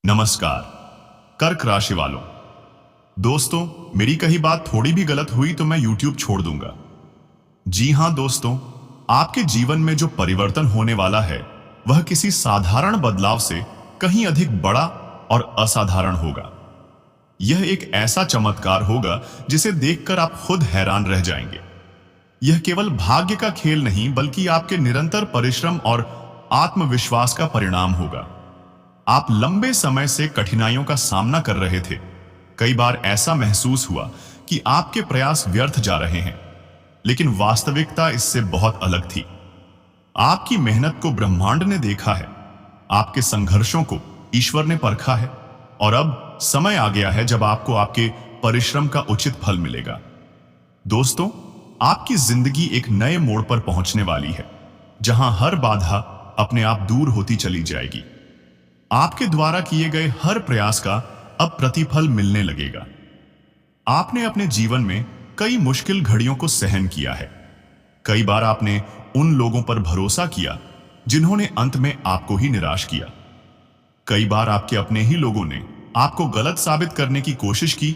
नमस्कार। कर्क राशि वालों, दोस्तों, मेरी कही बात थोड़ी भी गलत हुई तो मैं YouTube छोड़ दूंगा। जी हां दोस्तों, आपके जीवन में जो परिवर्तन होने वाला है वह किसी साधारण बदलाव से कहीं अधिक बड़ा और असाधारण होगा। यह एक ऐसा चमत्कार होगा जिसे देखकर आप खुद हैरान रह जाएंगे। यह केवल भाग्य का खेल नहीं बल्कि आपके निरंतर परिश्रम और आत्मविश्वास का परिणाम होगा। आप लंबे समय से कठिनाइयों का सामना कर रहे थे। कई बार ऐसा महसूस हुआ कि आपके प्रयास व्यर्थ जा रहे हैं, लेकिन वास्तविकता इससे बहुत अलग थी। आपकी मेहनत को ब्रह्मांड ने देखा है, आपके संघर्षों को ईश्वर ने परखा है और अब समय आ गया है जब आपको आपके परिश्रम का उचित फल मिलेगा। दोस्तों, आपकी जिंदगी एक नए मोड़ पर पहुंचने वाली है, जहां हर बाधा अपने आप दूर होती चली जाएगी। आपके द्वारा किए गए हर प्रयास का अब प्रतिफल मिलने लगेगा। आपने अपने जीवन में कई मुश्किल घड़ियों को सहन किया है। कई बार आपने उन लोगों पर भरोसा किया जिन्होंने अंत में आपको ही निराश किया। कई बार आपके अपने ही लोगों ने आपको गलत साबित करने की कोशिश की,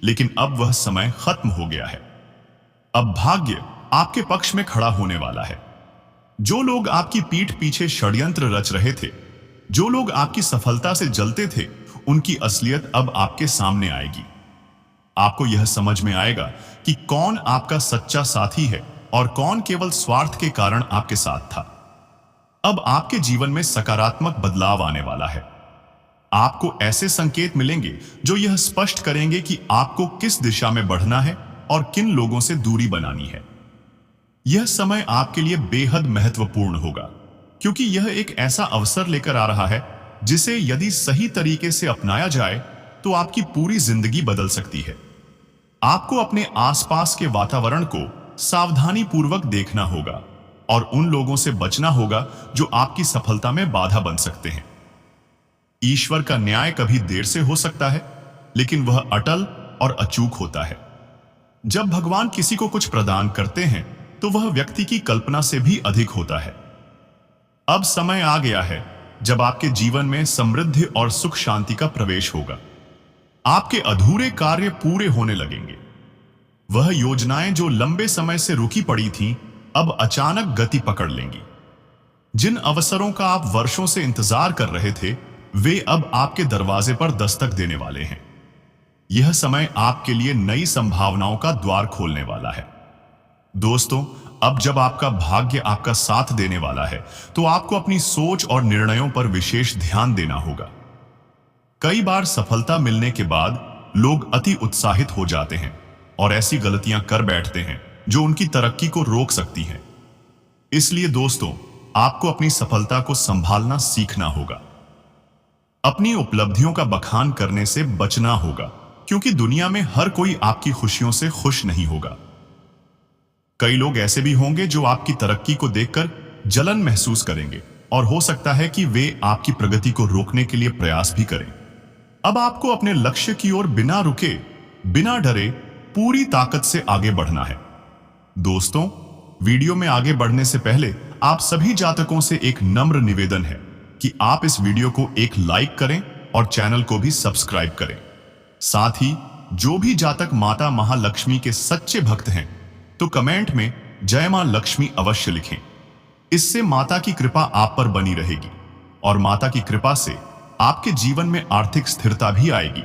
लेकिन अब वह समय खत्म हो गया है। अब भाग्य आपके पक्ष में खड़ा होने वाला है। जो लोग आपकी पीठ पीछे षड्यंत्र रच रहे थे, जो लोग आपकी सफलता से जलते थे, उनकी असलियत अब आपके सामने आएगी। आपको यह समझ में आएगा कि कौन आपका सच्चा साथी है और कौन केवल स्वार्थ के कारण आपके साथ था। अब आपके जीवन में सकारात्मक बदलाव आने वाला है। आपको ऐसे संकेत मिलेंगे जो यह स्पष्ट करेंगे कि आपको किस दिशा में बढ़ना है और किन लोगों से दूरी बनानी है। यह समय आपके लिए बेहद महत्वपूर्ण होगा, क्योंकि यह एक ऐसा अवसर लेकर आ रहा है जिसे यदि सही तरीके से अपनाया जाए तो आपकी पूरी जिंदगी बदल सकती है। आपको अपने आसपास के वातावरण को सावधानी पूर्वक देखना होगा और उन लोगों से बचना होगा जो आपकी सफलता में बाधा बन सकते हैं। ईश्वर का न्याय कभी देर से हो सकता है, लेकिन वह अटल और अचूक होता है। जब भगवान किसी को कुछ प्रदान करते हैं तो वह व्यक्ति की कल्पना से भी अधिक होता है। अब समय आ गया है जब आपके जीवन में समृद्धि और सुख शांति का प्रवेश होगा। आपके अधूरे कार्य पूरे होने लगेंगे। वह योजनाएं जो लंबे समय से रुकी पड़ी थीं, अब अचानक गति पकड़ लेंगी। जिन अवसरों का आप वर्षों से इंतजार कर रहे थे, वे अब आपके दरवाजे पर दस्तक देने वाले हैं। यह समय आपके लिए नई संभावनाओं का द्वार खोलने वाला है। दोस्तों, अब जब आपका भाग्य आपका साथ देने वाला है, तो आपको अपनी सोच और निर्णयों पर विशेष ध्यान देना होगा। कई बार सफलता मिलने के बाद लोग अति उत्साहित हो जाते हैं और ऐसी गलतियां कर बैठते हैं जो उनकी तरक्की को रोक सकती हैं। इसलिए दोस्तों, आपको अपनी सफलता को संभालना सीखना होगा। अपनी उपलब्धियों का बखान करने से बचना होगा, क्योंकि दुनिया में हर कोई आपकी खुशियों से खुश नहीं होगा। कई लोग ऐसे भी होंगे जो आपकी तरक्की को देखकर जलन महसूस करेंगे और हो सकता है कि वे आपकी प्रगति को रोकने के लिए प्रयास भी करें। अब आपको अपने लक्ष्य की ओर बिना रुके, बिना डरे, पूरी ताकत से आगे बढ़ना है। दोस्तों, वीडियो में आगे बढ़ने से पहले आप सभी जातकों से एक नम्र निवेदन है कि आप इस वीडियो को एक लाइक करें और चैनल को भी सब्सक्राइब करें। साथ ही जो भी जातक माता महालक्ष्मी के सच्चे भक्त हैं, तो कमेंट में जय मां लक्ष्मी अवश्य लिखें। इससे माता की कृपा आप पर बनी रहेगी और माता की कृपा से आपके जीवन में आर्थिक स्थिरता भी आएगी।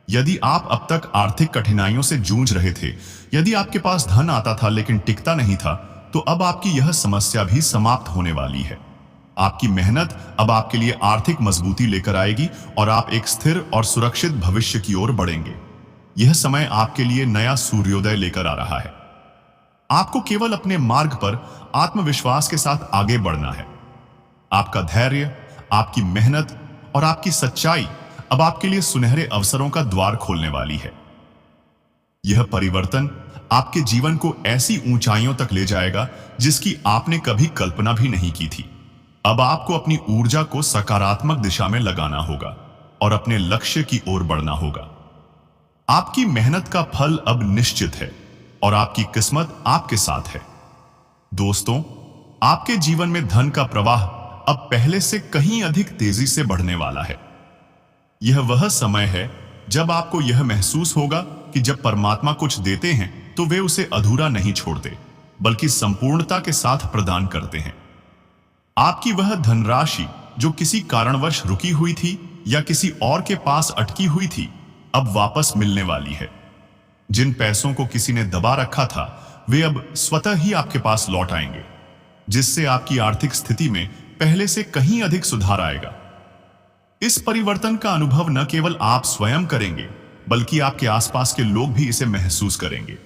यदि आप अब तक आर्थिक कठिनाइयों से जूझ रहे थे, यदि आपके पास धन आता था लेकिन टिकता नहीं था, तो अब आपकी यह समस्या भी समाप्त होने वाली है। आपकी मेहनत अब आपके लिए आर्थिक मजबूती लेकर आएगी और आप एक स्थिर और सुरक्षित भविष्य की ओर बढ़ेंगे। यह समय आपके लिए नया सूर्योदय लेकर आ रहा है। आपको केवल अपने मार्ग पर आत्मविश्वास के साथ आगे बढ़ना है। आपका धैर्य, आपकी मेहनत और आपकी सच्चाई अब आपके लिए सुनहरे अवसरों का द्वार खोलने वाली है। यह परिवर्तन आपके जीवन को ऐसी ऊंचाइयों तक ले जाएगा जिसकी आपने कभी कल्पना भी नहीं की थी। अब आपको अपनी ऊर्जा को सकारात्मक दिशा में लगाना होगा और अपने लक्ष्य की ओर बढ़ना होगा। आपकी मेहनत का फल अब निश्चित है और आपकी किस्मत आपके साथ है। दोस्तों, आपके जीवन में धन का प्रवाह अब पहले से कहीं अधिक तेजी से बढ़ने वाला है। यह वह समय है जब आपको यह महसूस होगा कि जब परमात्मा कुछ देते हैं तो वे उसे अधूरा नहीं छोड़ते, बल्कि संपूर्णता के साथ प्रदान करते हैं। आपकी वह धनराशि जो किसी कारणवश रुकी हुई थी या किसी और के पास अटकी हुई थी, अब वापस मिलने वाली है। जिन पैसों को किसी ने दबा रखा था, वे अब स्वतः ही आपके पास लौट आएंगे, जिससे आपकी आर्थिक स्थिति में पहले से कहीं अधिक सुधार आएगा। इस परिवर्तन का अनुभव न केवल आप स्वयं करेंगे, बल्कि आपके आसपास के लोग भी इसे महसूस करेंगे।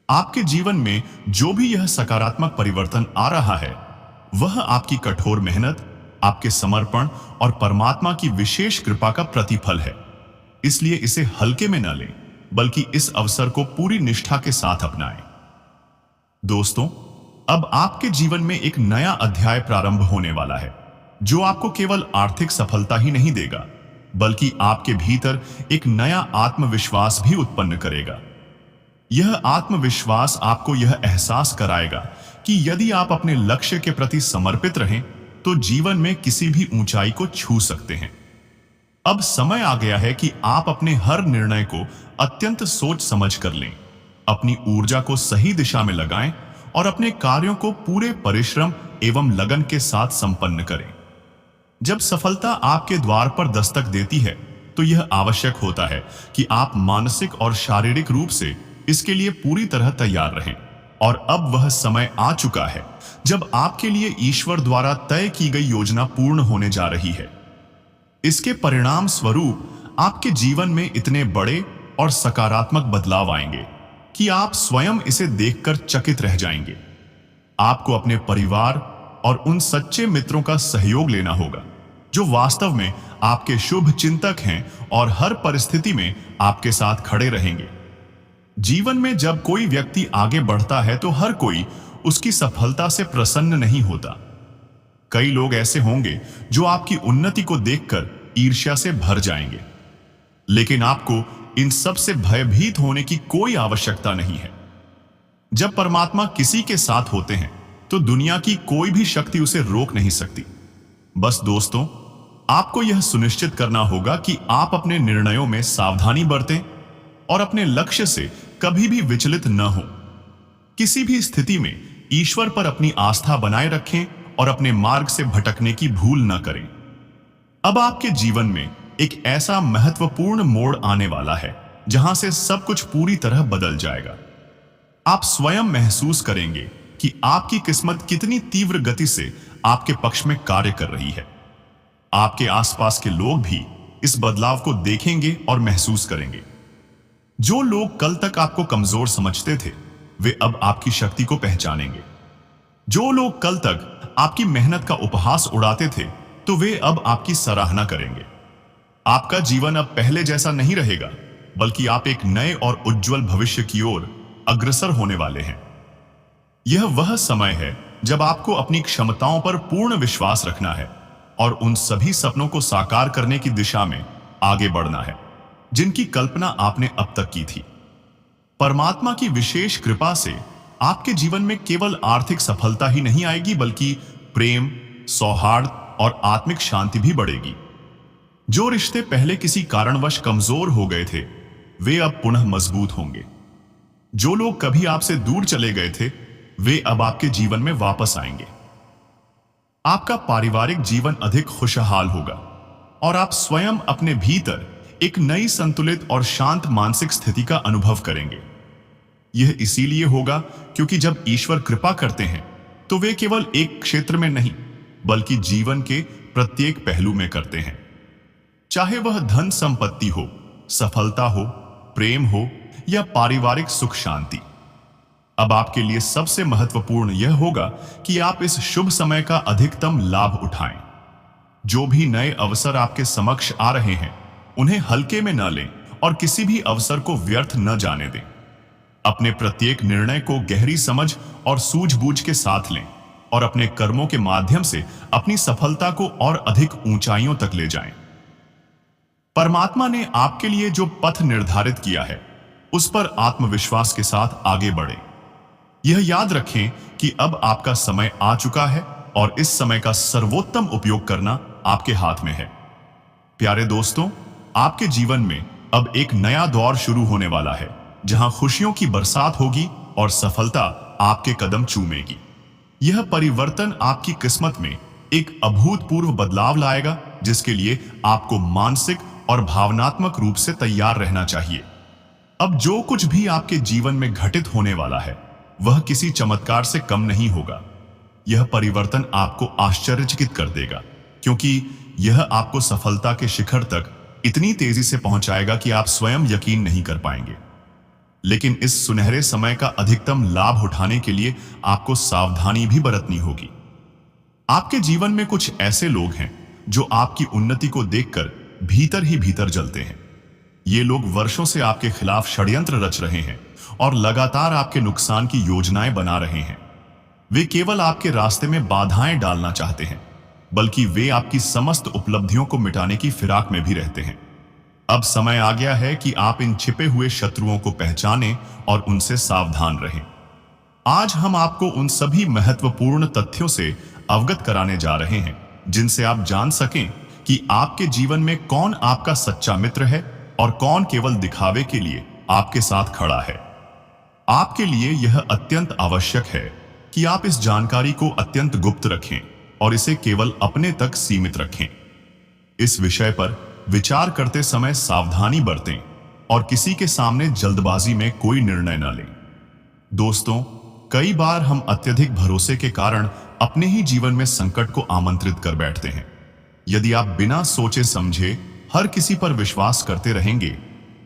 आपके जीवन में जो भी यह सकारात्मक परिवर्तन आ रहा है, वह आपकी कठोर मेहनत, आपके समर्पण और परमात्मा की विशेष कृपा का प्रतिफल है। इसलिए इसे हल्के में न लें, बल्कि इस अवसर को पूरी निष्ठा के साथ अपनाएं। दोस्तों, अब आपके जीवन में एक नया अध्याय प्रारंभ होने वाला है, जो आपको केवल आर्थिक सफलता ही नहीं देगा, बल्कि आपके भीतर एक नया आत्मविश्वास भी उत्पन्न करेगा। यह आत्मविश्वास आपको यह एहसास कराएगा कि यदि आप अपने लक्ष्य के प्रति समर्पित रहें, तो जीवन में किसी भी ऊंचाई को छू सकते हैं। अब समय आ गया है कि आप अपने हर निर्णय को अत्यंत सोच समझ कर लें, अपनी ऊर्जा को सही दिशा में लगाएं और अपने कार्यों को पूरे परिश्रम एवं लगन के साथ संपन्न करें। जब सफलता आपके द्वार पर दस्तक देती है, तो यह आवश्यक होता है कि आप मानसिक और शारीरिक रूप से इसके लिए पूरी तरह तैयार रहें। और अब वह समय आ चुका है जब आपके लिए ईश्वर द्वारा तय की गई योजना पूर्ण होने जा रही है। इसके परिणाम स्वरूप आपके जीवन में इतने बड़े और सकारात्मक बदलाव आएंगे कि आप स्वयं इसे देखकर चकित रह जाएंगे। आपको अपने परिवार और उन सच्चे मित्रों का सहयोग लेना होगा जो वास्तव में आपके शुभ चिंतक हैं और हर परिस्थिति में आपके साथ खड़े रहेंगे। जीवन में जब कोई व्यक्ति आगे बढ़ता है तो हर कोई उसकी सफलता से प्रसन्न नहीं होता। कई लोग ऐसे होंगे जो आपकी उन्नति को देखकर ईर्ष्या से भर जाएंगे, लेकिन आपको इन सब से भयभीत होने की कोई आवश्यकता नहीं है। जब परमात्मा किसी के साथ होते हैं तो दुनिया की कोई भी शक्ति उसे रोक नहीं सकती। बस दोस्तों, आपको यह सुनिश्चित करना होगा कि आप अपने निर्णयों में सावधानी बरतें और अपने लक्ष्य से कभी भी विचलित न हो। किसी भी स्थिति में ईश्वर पर अपनी आस्था बनाए रखें और अपने मार्ग से भटकने की भूल न करें। अब आपके जीवन में एक ऐसा महत्वपूर्ण मोड़ आने वाला है जहां से सब कुछ पूरी तरह बदल जाएगा। आप स्वयं महसूस करेंगे कि आपकी किस्मत कितनी तीव्र गति से आपके पक्ष में कार्य कर रही है। आपके आसपास के लोग भी इस बदलाव को देखेंगे और महसूस करेंगे। जो लोग कल तक आपको कमजोर समझते थे, वे अब आपकी शक्ति को पहचानेंगे। जो लोग कल तक आपकी मेहनत का उपहास उड़ाते थे, तो वे अब आपकी सराहना करेंगे। आपका जीवन अब पहले जैसा नहीं रहेगा, बल्कि आप एक नए और उज्जवल भविष्य की ओर अग्रसर होने वाले हैं। यह वह समय है जब आपको अपनी क्षमताओं पर पूर्ण विश्वास रखना है और उन सभी सपनों को साकार करने की दिशा में आगे बढ़ना है जिनकी कल्पना आपने अब तक की थी। परमात्मा की विशेष कृपा से आपके जीवन में केवल आर्थिक सफलता ही नहीं आएगी, बल्कि प्रेम, सौहार्द और आत्मिक शांति भी बढ़ेगी। जो रिश्ते पहले किसी कारणवश कमजोर हो गए थे, वे अब पुनः मजबूत होंगे। जो लोग कभी आपसे दूर चले गए थे, वे अब आपके जीवन में वापस आएंगे। आपका पारिवारिक जीवन अधिक खुशहाल होगा और आप स्वयं अपने भीतर एक नई संतुलित और शांत मानसिक स्थिति का अनुभव करेंगे। यह इसीलिए होगा क्योंकि जब ईश्वर कृपा करते हैं तो वे केवल एक क्षेत्र में नहीं, बल्कि जीवन के प्रत्येक पहलू में करते हैं। चाहे वह धन संपत्ति हो, सफलता हो, प्रेम हो या पारिवारिक सुख शांति। अब आपके लिए सबसे महत्वपूर्ण यह होगा कि आप इस शुभ समय का अधिकतम लाभ उठाएं। जो भी नए अवसर आपके समक्ष आ रहे हैं, उन्हें हल्के में न लें और किसी भी अवसर को व्यर्थ न जाने दें। अपने प्रत्येक निर्णय को गहरी समझ और सूझबूझ के साथ लें और अपने कर्मों के माध्यम से अपनी सफलता को और अधिक ऊंचाइयों तक ले जाएं। परमात्मा ने आपके लिए जो पथ निर्धारित किया है, उस पर आत्मविश्वास के साथ आगे बढ़ें। यह याद रखें कि अब आपका समय आ चुका है और इस समय का सर्वोत्तम उपयोग करना आपके हाथ में है। प्यारे दोस्तों, आपके जीवन में अब एक नया दौर शुरू होने वाला है, जहां खुशियों की बरसात होगी और सफलता आपके कदम चूमेगी। यह परिवर्तन आपकी किस्मत में एक अभूतपूर्व बदलाव लाएगा, जिसके लिए आपको मानसिक और भावनात्मक रूप से तैयार रहना चाहिए। अब जो कुछ भी आपके जीवन में घटित होने वाला है, वह किसी चमत्कार से कम नहीं होगा। यह परिवर्तन आपको आश्चर्यचकित कर देगा, क्योंकि यह आपको सफलता के शिखर तक इतनी तेजी से पहुंचाएगा कि आप स्वयं यकीन नहीं कर पाएंगे। लेकिन इस सुनहरे समय का अधिकतम लाभ उठाने के लिए आपको सावधानी भी बरतनी होगी। आपके जीवन में कुछ ऐसे लोग हैं जो आपकी उन्नति को देखकर भीतर ही भीतर जलते हैं। ये लोग वर्षों से आपके खिलाफ षड्यंत्र रच रहे हैं और लगातार आपके नुकसान की योजनाएं बना रहे हैं। वे केवल आपके रास्ते में बाधाएं डालना चाहते हैं, बल्कि वे आपकी समस्त उपलब्धियों को मिटाने की फिराक में भी रहते हैं। अब समय आ गया है कि आप इन छिपे हुए शत्रुओं को पहचानें और उनसे सावधान रहें। आज हम आपको उन सभी महत्वपूर्ण तथ्यों से अवगत कराने जा रहे हैं, जिनसे आप जान सकें कि आपके जीवन में कौन आपका सच्चा मित्र है और कौन केवल दिखावे के लिए आपके साथ खड़ा है। आपके लिए यह अत्यंत आवश्यक है कि आप इस जानकारी को अत्यंत गुप्त रखें और इसे केवल अपने तक सीमित रखें। इस विषय पर विचार करते समय सावधानी बरतें और किसी के सामने जल्दबाजी में कोई निर्णय न लें। दोस्तों, कई बार हम अत्यधिक भरोसे के कारण अपने ही जीवन में संकट को आमंत्रित कर बैठते हैं। यदि आप बिना सोचे समझे हर किसी पर विश्वास करते रहेंगे,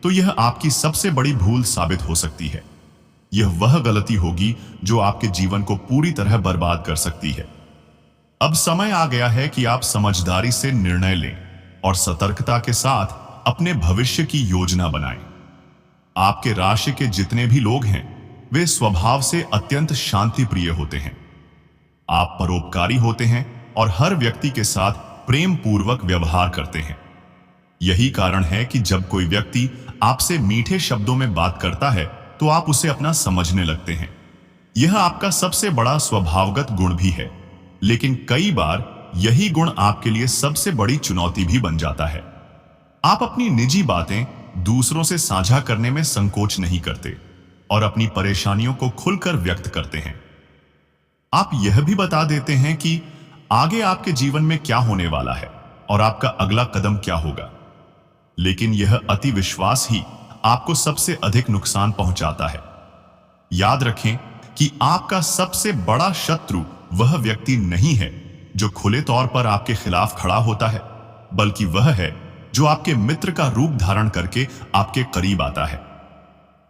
तो यह आपकी सबसे बड़ी भूल साबित हो सकती है। यह वह गलती होगी जो आपके जीवन को पूरी तरह बर्बाद कर सकती है। अब समय आ गया है कि आप समझदारी से निर्णय लें और सतर्कता के साथ अपने भविष्य की योजना बनाएं। आपके राशि के जितने भी लोग हैं, वे स्वभाव से अत्यंत शांति प्रिय होते हैं। आप परोपकारी होते हैं और हर व्यक्ति के साथ प्रेम पूर्वक व्यवहार करते हैं। यही कारण है कि जब कोई व्यक्ति आपसे मीठे शब्दों में बात करता है, तो आप उसे अपना समझने लगते हैं। यह आपका सबसे बड़ा स्वभावगत गुण भी है, लेकिन कई बार यही गुण आपके लिए सबसे बड़ी चुनौती भी बन जाता है। आप अपनी निजी बातें दूसरों से साझा करने में संकोच नहीं करते और अपनी परेशानियों को खुलकर व्यक्त करते हैं। आप यह भी बता देते हैं कि आगे आपके जीवन में क्या होने वाला है और आपका अगला कदम क्या होगा। लेकिन यह अति विश्वास ही आपको सबसे अधिक नुकसान पहुंचाता है। याद रखें कि आपका सबसे बड़ा शत्रु वह व्यक्ति नहीं है जो खुले तौर पर आपके खिलाफ खड़ा होता है, बल्कि वह है जो आपके मित्र का रूप धारण करके आपके करीब आता है।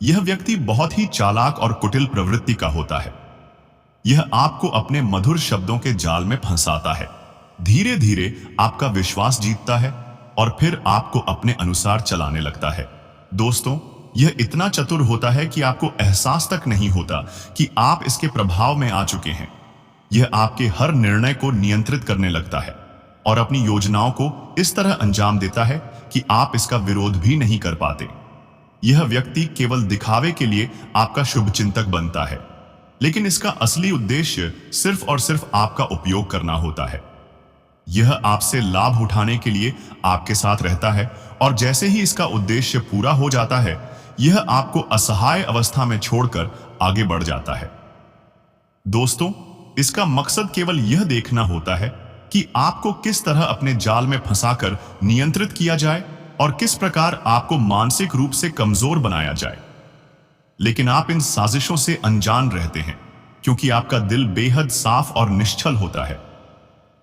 यह व्यक्ति बहुत ही चालाक और कुटिल प्रवृत्ति का होता है। यह आपको अपने मधुर शब्दों के जाल में फंसाता है, धीरे धीरे आपका विश्वास जीतता है और फिर आपको अपने अनुसार चलाने लगता है। दोस्तों, यह इतना चतुर होता है कि आपको एहसास तक नहीं होता कि आप इसके प्रभाव में आ चुके हैं। यह आपके हर निर्णय को नियंत्रित करने लगता है और अपनी योजनाओं को इस तरह अंजाम देता है कि आप इसका विरोध भी नहीं कर पाते। यह व्यक्ति केवल दिखावे के लिए आपका शुभचिंतक बनता है, लेकिन इसका असली उद्देश्य सिर्फ और सिर्फ आपका उपयोग करना होता है। यह आपसे लाभ उठाने के लिए आपके साथ रहता है और जैसे ही इसका उद्देश्य पूरा हो जाता है, यह आपको असहाय अवस्था में छोड़कर आगे बढ़ जाता है। दोस्तों, इसका मकसद केवल यह देखना होता है कि आपको किस तरह अपने जाल में फंसाकर नियंत्रित किया जाए और किस प्रकार आपको मानसिक रूप से कमजोर बनाया जाए। लेकिन आप इन साजिशों से अनजान रहते हैं, क्योंकि आपका दिल बेहद साफ और निश्चल होता है।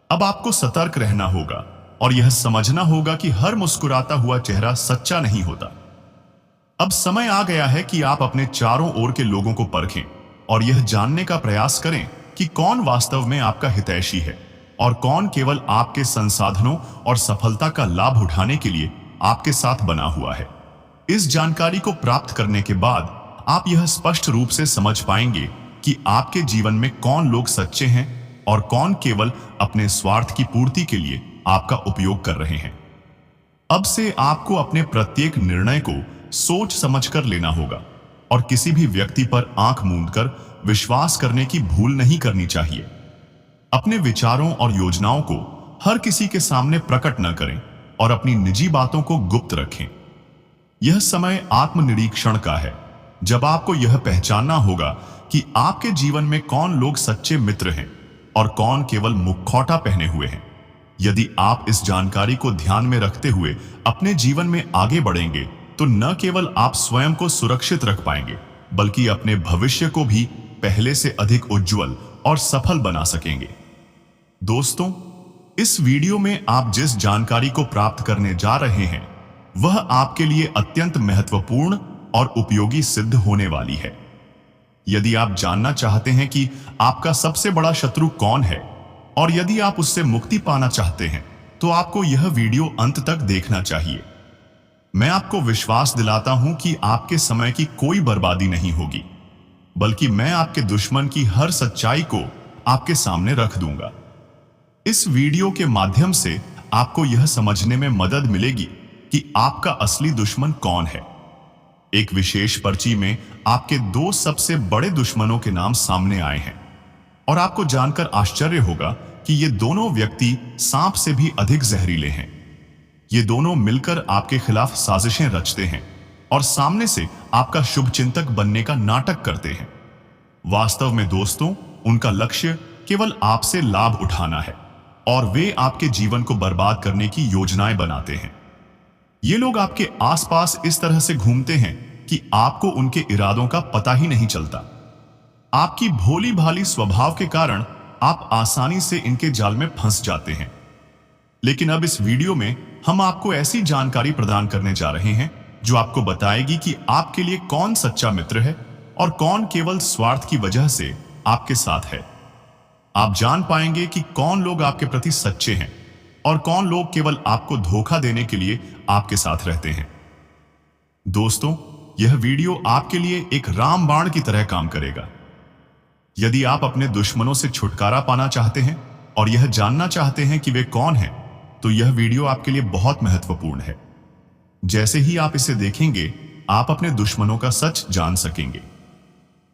अब आपको सतर्क रहना होगा और यह समझना होगा कि हर मुस्कुराता हुआ चेहरा सच्चा नहीं होता। अब समय आ गया है कि आप अपने चारों ओर के लोगों को परखें और यह जानने का प्रयास करें कि कौन वास्तव में आपका हितैषी है और कौन केवल आपके संसाधनों और सफलता का लाभ उठाने के लिए आपके साथ बना हुआ है। इस जानकारी को प्राप्त करने के बाद आप यह स्पष्ट रूप से समझ पाएंगे कि आपके जीवन में कौन लोग सच्चे हैं और कौन केवल अपने स्वार्थ की पूर्ति के लिए आपका उपयोग कर रहे हैं। अब से आपको अपने प्रत्येक निर्णय को सोच समझकर लेना होगा और किसी भी व्यक्ति पर आंख मूंदकर विश्वास करने की भूल नहीं करनी चाहिए। अपने विचारों और योजनाओं को हर किसी के सामने प्रकट न करें, और अपनी निजी बातों को गुप्त रखें। यह समय आत्मनिरीक्षण का है, जब आपको यह पहचानना होगा कि आपके जीवन में कौन लोग सच्चे मित्र हैं और कौन केवल मुखौटा पहने हुए हैं। यदि आप इस जानकारी को ध्यान में रखते हुए अपने जीवन में आगे बढ़ेंगे तो न केवल आप स्वयं को सुरक्षित रख पाएंगे, बल्कि अपने भविष्य को भी पहले से अधिक उज्जवल और सफल बना सकेंगे। दोस्तों, इस वीडियो में आप जिस जानकारी को प्राप्त करने जा रहे हैं वह आपके लिए अत्यंत महत्वपूर्ण और उपयोगी सिद्ध होने वाली है। यदि आप जानना चाहते हैं कि आपका सबसे बड़ा शत्रु कौन है और यदि आप उससे मुक्ति पाना चाहते हैं तो आपको यह वीडियो अंत तक देखना चाहिए। मैं आपको विश्वास दिलाता हूं कि आपके समय की कोई बर्बादी नहीं होगी, बल्कि मैं आपके दुश्मन की हर सच्चाई को आपके सामने रख दूंगा। इस वीडियो के माध्यम से आपको यह समझने में मदद मिलेगी कि आपका असली दुश्मन कौन है। एक विशेष पर्ची में आपके दो सबसे बड़े दुश्मनों के नाम सामने आए हैं और आपको जानकर आश्चर्य होगा कि ये दोनों व्यक्ति सांप से भी अधिक जहरीले हैं। ये दोनों मिलकर आपके खिलाफ साजिशें रचते हैं और सामने से आपका शुभचिंतक बनने का नाटक करते हैं। वास्तव में दोस्तों, उनका लक्ष्य केवल आपसे लाभ उठाना है और वे आपके जीवन को बर्बाद करने की योजनाएं बनाते हैं। ये लोग आपके आसपास इस तरह से घूमते हैं कि आपको उनके इरादों का पता ही नहीं चलता। आपकी भोली भाली स्वभाव के कारण आप आसानी से इनके जाल में फंस जाते हैं। लेकिन अब इस वीडियो में हम आपको ऐसी जानकारी प्रदान करने जा रहे हैं जो आपको बताएगी कि आपके लिए कौन सच्चा मित्र है और कौन केवल स्वार्थ की वजह से आपके साथ है। आप जान पाएंगे कि कौन लोग आपके प्रति सच्चे हैं और कौन लोग केवल आपको धोखा देने के लिए आपके साथ रहते हैं। दोस्तों, यह वीडियो आपके लिए एक रामबाण की तरह काम करेगा। यदि आप अपने दुश्मनों से छुटकारा पाना चाहते हैं और यह जानना चाहते हैं कि वे कौन हैं, तो यह वीडियो आपके लिए बहुत महत्वपूर्ण है। जैसे ही आप इसे देखेंगे, आप अपने दुश्मनों का सच जान सकेंगे।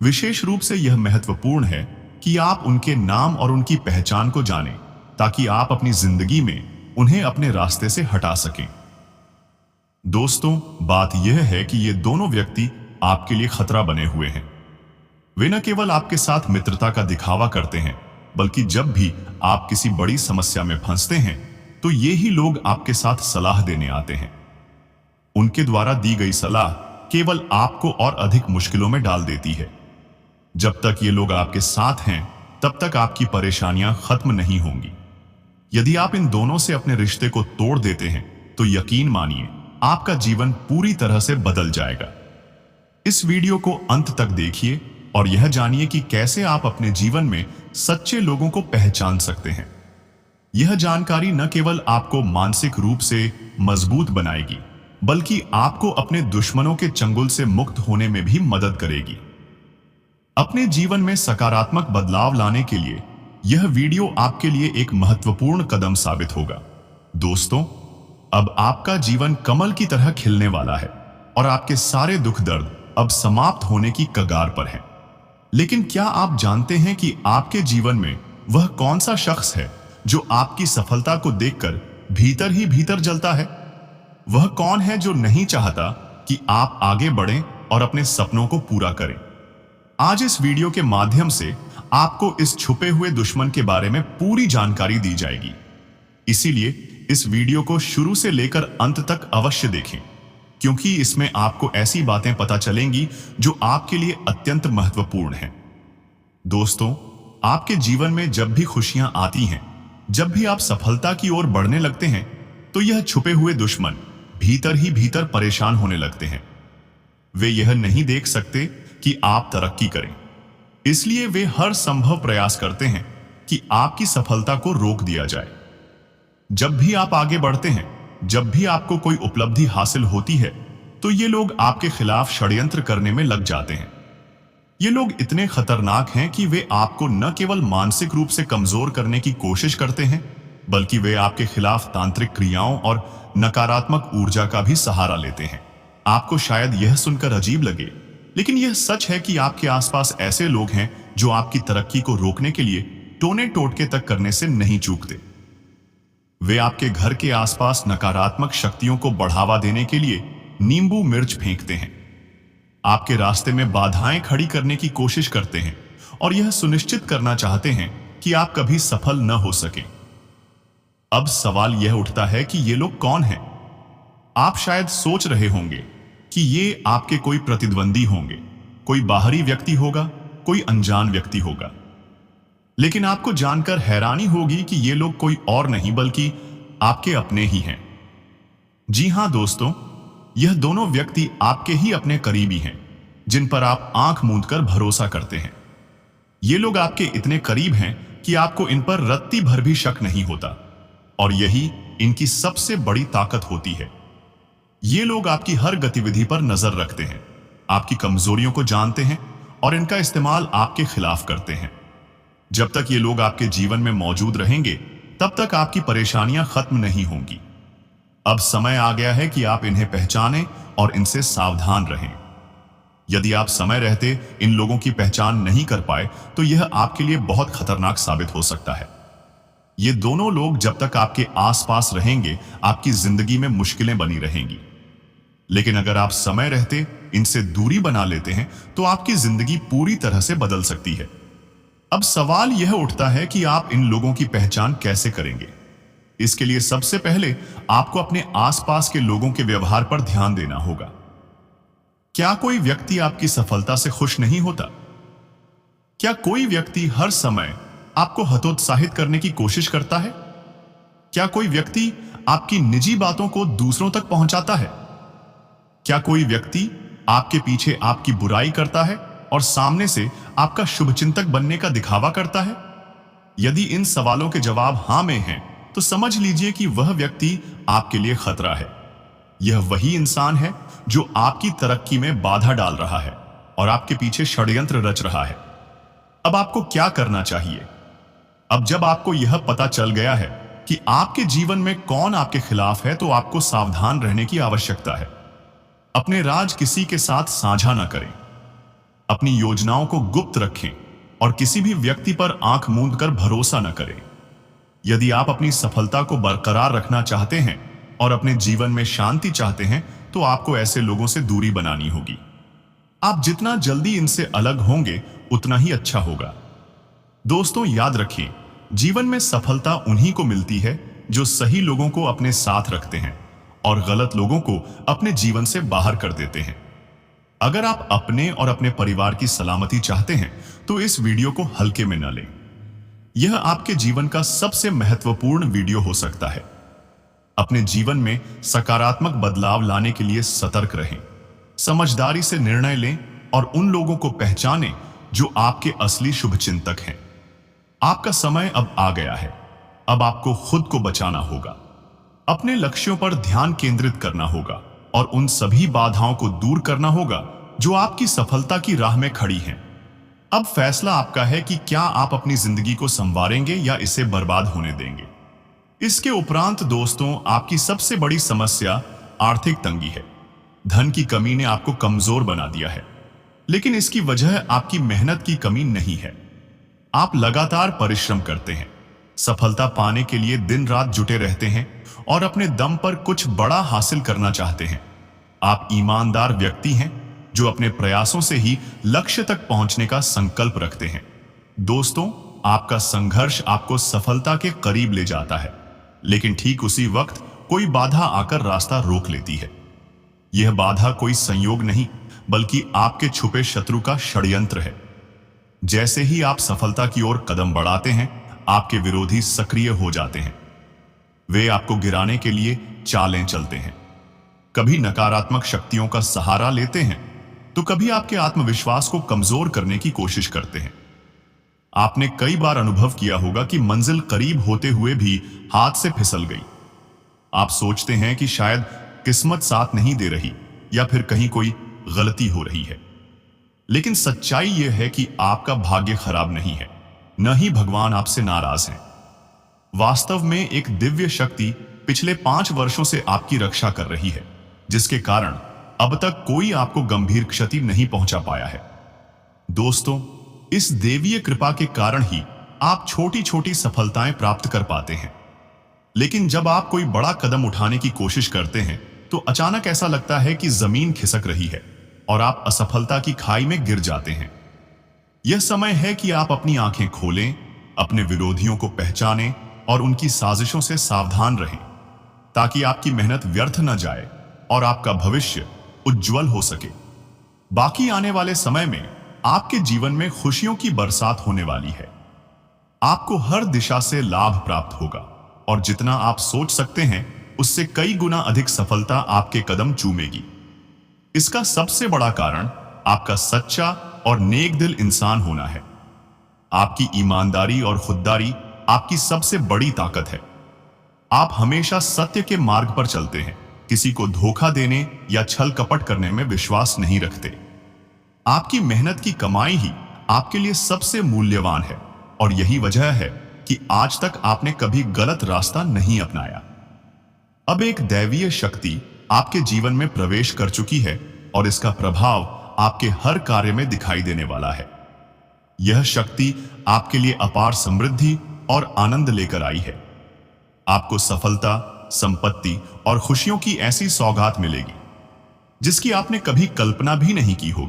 विशेष रूप से यह महत्वपूर्ण है कि आप उनके नाम और उनकी पहचान को जानें, ताकि आप अपनी जिंदगी में उन्हें अपने रास्ते से हटा सकें। दोस्तों, बात यह है कि ये दोनों व्यक्ति आपके लिए खतरा बने हुए हैं। वे न केवल आपके साथ मित्रता का दिखावा करते हैं, बल्कि जब भी आप किसी बड़ी समस्या में फंसते हैं तो ये ही लोग आपके साथ सलाह देने आते हैं। उनके द्वारा दी गई सलाह केवल आपको और अधिक मुश्किलों में डाल देती है। जब तक ये लोग आपके साथ हैं, तब तक आपकी परेशानियां खत्म नहीं होंगी। यदि आप इन दोनों से अपने रिश्ते को तोड़ देते हैं तो यकीन मानिए, आपका जीवन पूरी तरह से बदल जाएगा। इस वीडियो को अंत तक देखिए और यह जानिए कि कैसे आप अपने जीवन में सच्चे लोगों को पहचान सकते हैं। यह जानकारी न केवल आपको मानसिक रूप से मजबूत बनाएगी, बल्कि आपको अपने दुश्मनों के चंगुल से मुक्त होने में भी मदद करेगी। अपने जीवन में सकारात्मक बदलाव लाने के लिए यह वीडियो आपके लिए एक महत्वपूर्ण कदम साबित होगा। दोस्तों, अब आपका जीवन कमल की तरह खिलने वाला है और आपके सारे दुख दर्द अब समाप्त होने की कगार पर हैं। लेकिन क्या आप जानते हैं कि आपके जीवन में वह कौन सा शख्स है जो आपकी सफलता को देखकर भीतर ही भीतर जलता है? वह कौन है जो नहीं चाहता कि आप आगे बढ़ें और अपने सपनों को पूरा करें? आज इस वीडियो के माध्यम से आपको इस छुपे हुए दुश्मन के बारे में पूरी जानकारी दी जाएगी। इसीलिए इस वीडियो को शुरू से लेकर अंत तक अवश्य देखें, क्योंकि इसमें आपको ऐसी बातें पता चलेंगी जो आपके लिए अत्यंत महत्वपूर्ण हैं। दोस्तों, आपके जीवन में जब भी खुशियां आती हैं, जब भी आप सफलता की ओर बढ़ने लगते हैं, तो यह छुपे हुए दुश्मन भीतर ही भीतर परेशान होने लगते हैं। वे यह नहीं देख सकते कि आप तरक्की करें, इसलिए वे हर संभव प्रयास करते हैं कि आपकी सफलता को रोक दिया जाए। जब भी आप आगे बढ़ते हैं, जब भी आपको कोई उपलब्धि हासिल होती है, तो ये लोग आपके खिलाफ षड्यंत्र करने में लग जाते हैं। ये लोग इतने खतरनाक हैं कि वे आपको न केवल मानसिक रूप से कमजोर करने की कोशिश करते हैं, बल्कि वे आपके खिलाफ तांत्रिक क्रियाओं और नकारात्मक ऊर्जा का भी सहारा लेते हैं। आपको शायद यह सुनकर अजीब लगे, लेकिन यह सच है कि आपके आसपास ऐसे लोग हैं जो आपकी तरक्की को रोकने के लिए टोने टोटके तक करने से नहीं चूकते। वे आपके घर के आसपास नकारात्मक शक्तियों को बढ़ावा देने के लिए नींबू मिर्च फेंकते हैं, आपके रास्ते में बाधाएं खड़ी करने की कोशिश करते हैं और यह सुनिश्चित करना चाहते हैं कि आप कभी सफल न हो सके। अब सवाल यह उठता है कि ये लोग कौन हैं? आप शायद सोच रहे होंगे कि ये आपके कोई प्रतिद्वंदी होंगे, कोई बाहरी व्यक्ति होगा, कोई अनजान व्यक्ति होगा। लेकिन आपको जानकर हैरानी होगी कि ये लोग कोई और नहीं बल्कि आपके अपने ही हैं। जी हां दोस्तों, यह दोनों व्यक्ति आपके ही अपने करीबी हैं, जिन पर आप आंख मूंदकर भरोसा करते हैं। ये लोग आपके इतने करीब हैं कि आपको इन पर रत्ती भर भी शक नहीं होता, और यही इनकी सबसे बड़ी ताकत होती है। ये लोग आपकी हर गतिविधि पर नजर रखते हैं, आपकी कमजोरियों को जानते हैं और इनका इस्तेमाल आपके खिलाफ करते हैं। जब तक ये लोग आपके जीवन में मौजूद रहेंगे, तब तक आपकी परेशानियां खत्म नहीं होंगी। अब समय आ गया है कि आप इन्हें पहचानें और इनसे सावधान रहें। यदि आप समय रहते इन लोगों की पहचान नहीं कर पाए, तो यह आपके लिए बहुत खतरनाक साबित हो सकता है। ये दोनों लोग जब तक आपके आसपास रहेंगे, आपकी जिंदगी में मुश्किलें बनी रहेंगी। लेकिन अगर आप समय रहते इनसे दूरी बना लेते हैं, तो आपकी जिंदगी पूरी तरह से बदल सकती है। अब सवाल यह उठता है कि आप इन लोगों की पहचान कैसे करेंगे। इसके लिए सबसे पहले आपको अपने आसपास के लोगों के व्यवहार पर ध्यान देना होगा। क्या कोई व्यक्ति आपकी सफलता से खुश नहीं होता? क्या कोई व्यक्ति हर समय आपको हतोत्साहित करने की कोशिश करता है? क्या कोई व्यक्ति आपकी निजी बातों को दूसरों तक पहुंचाता है? क्या कोई व्यक्ति आपके पीछे आपकी बुराई करता है और सामने से आपका शुभचिंतक बनने का दिखावा करता है? यदि इन सवालों के जवाब हां में हैं, तो समझ लीजिए कि वह व्यक्ति आपके लिए खतरा है। यह वही इंसान है जो आपकी तरक्की में बाधा डाल रहा है और आपके पीछे षड्यंत्र रच रहा है। अब आपको क्या करना चाहिए? अब जब आपको यह पता चल गया है कि आपके जीवन में कौन आपके खिलाफ है, तो आपको सावधान रहने की आवश्यकता है। अपने राज किसी के साथ साझा न करें, अपनी योजनाओं को गुप्त रखें और किसी भी व्यक्ति पर आंख मूंद कर भरोसा न करें। यदि आप अपनी सफलता को बरकरार रखना चाहते हैं और अपने जीवन में शांति चाहते हैं, तो आपको ऐसे लोगों से दूरी बनानी होगी। आप जितना जल्दी इनसे अलग होंगे, उतना ही अच्छा होगा। दोस्तों, याद रखिए, जीवन में सफलता उन्हीं को मिलती है जो सही लोगों को अपने साथ रखते हैं और गलत लोगों को अपने जीवन से बाहर कर देते हैं। अगर आप अपने और अपने परिवार की सलामती चाहते हैं, तो इस वीडियो को हल्के में न लें। यह आपके जीवन का सबसे महत्वपूर्ण वीडियो हो सकता है। अपने जीवन में सकारात्मक बदलाव लाने के लिए सतर्क रहें, समझदारी से निर्णय लें और उन लोगों को पहचानें जो आपके असली शुभचिंतक हैं। आपका समय अब आ गया है। अब आपको खुद को बचाना होगा, अपने लक्ष्यों पर ध्यान केंद्रित करना होगा और उन सभी बाधाओं को दूर करना होगा जो आपकी सफलता की राह में खड़ी हैं। अब फैसला आपका है कि क्या आप अपनी जिंदगी को संवारेंगे या इसे बर्बाद होने देंगे। इसके उपरांत दोस्तों, आपकी सबसे बड़ी समस्या आर्थिक तंगी है। धन की कमी ने आपको कमजोर बना दिया है, लेकिन इसकी वजह आपकी मेहनत की कमी नहीं है। आप लगातार परिश्रम करते हैं, सफलता पाने के लिए दिन रात जुटे रहते हैं और अपने दम पर कुछ बड़ा हासिल करना चाहते हैं। आप ईमानदार व्यक्ति हैं जो अपने प्रयासों से ही लक्ष्य तक पहुंचने का संकल्प रखते हैं। दोस्तों, आपका संघर्ष आपको सफलता के करीब ले जाता है, लेकिन ठीक उसी वक्त कोई बाधा आकर रास्ता रोक लेती है। यह बाधा कोई संयोग नहीं, बल्कि आपके छुपे शत्रु का षड्यंत्र है। जैसे ही आप सफलता की ओर कदम बढ़ाते हैं, आपके विरोधी सक्रिय हो जाते हैं। वे आपको गिराने के लिए चालें चलते हैं। कभी नकारात्मक शक्तियों का सहारा लेते हैं, तो कभी आपके आत्मविश्वास को कमजोर करने की कोशिश करते हैं। आपने कई बार अनुभव किया होगा कि मंजिल करीब होते हुए भी हाथ से फिसल गई। आप सोचते हैं कि शायद किस्मत साथ नहीं दे रही या फिर कहीं कोई गलती हो रही है। लेकिन सच्चाई यह है कि आपका भाग्य खराब नहीं है, न ही भगवान आपसे नाराज हैं। वास्तव में एक दिव्य शक्ति पिछले 5 वर्षों से आपकी रक्षा कर रही है, जिसके कारण अब तक कोई आपको गंभीर क्षति नहीं पहुंचा पाया है। दोस्तों, इस देवीय कृपा के कारण ही आप छोटी छोटी सफलताएं प्राप्त कर पाते हैं। लेकिन जब आप कोई बड़ा कदम उठाने की कोशिश करते हैं तो अचानक ऐसा लगता है कि जमीन खिसक रही है और आप असफलता की खाई में गिर जाते हैं। यह समय है कि आप अपनी आंखें खोलें, अपने विरोधियों को पहचानें और उनकी साजिशों से सावधान रहें, ताकि आपकी मेहनत व्यर्थ न जाए और आपका भविष्य उज्जवल हो सके। बाकी आने वाले समय में आपके जीवन में खुशियों की बरसात होने वाली है। आपको हर दिशा से लाभ प्राप्त होगा और जितना आप सोच सकते हैं उससे कई गुना अधिक सफलता आपके कदम चूमेगी। इसका सबसे बड़ा कारण आपका सच्चा और नेक दिल इंसान होना है। आपकी ईमानदारी और खुददारी आपकी सबसे बड़ी ताकत है। आप हमेशा सत्य के मार्ग पर चलते हैं, किसी को धोखा देने या छल कपट करने में विश्वास नहीं रखते। आपकी मेहनत की कमाई ही आपके लिए सबसे मूल्यवान है और यही वजह है कि आज तक आपने कभी गलत रास्ता नहीं अपनाया। अब एक दैवीय शक्ति आपके जीवन में प्रवेश कर चुकी है और इसका प्रभाव आपके हर कार्य में दिखाई देने वाला है। यह शक्ति आपके लिए अपार समृद्धि और आनंद लेकर आई है। आपको सफलता, संपत्ति और खुशियों की ऐसी सौगात मिलेगी जिसकी आपने कभी कल्पना भी नहीं की होगी।